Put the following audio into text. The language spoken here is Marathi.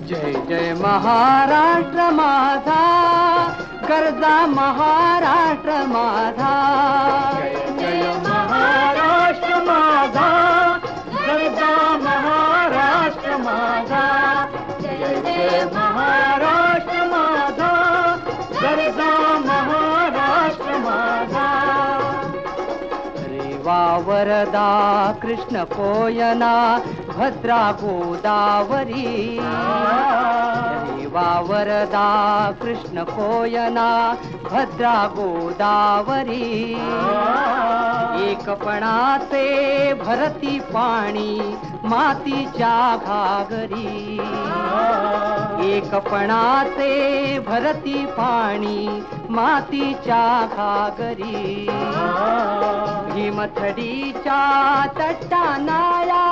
जय जय महाराष्ट्र माझा, गरजा महाराष्ट्र माझा. जय जय महाराष्ट्र माझा, गरजा महाराष्ट्र माझा. जय जय महाराष्ट्र माझा, गरजा महाराष्ट्र माझा. रेवा वरदा कृष्ण कोयना भद्रा गोदावरी. रेवा वरदा कृष्ण कोयना भद्रा गोदावरी. एकपणाचे भरती पाणी मातीच्या घागरी. एकपणाचे भरती पाणी मातीच्या घागरी. भीमथडीच्या तटानाया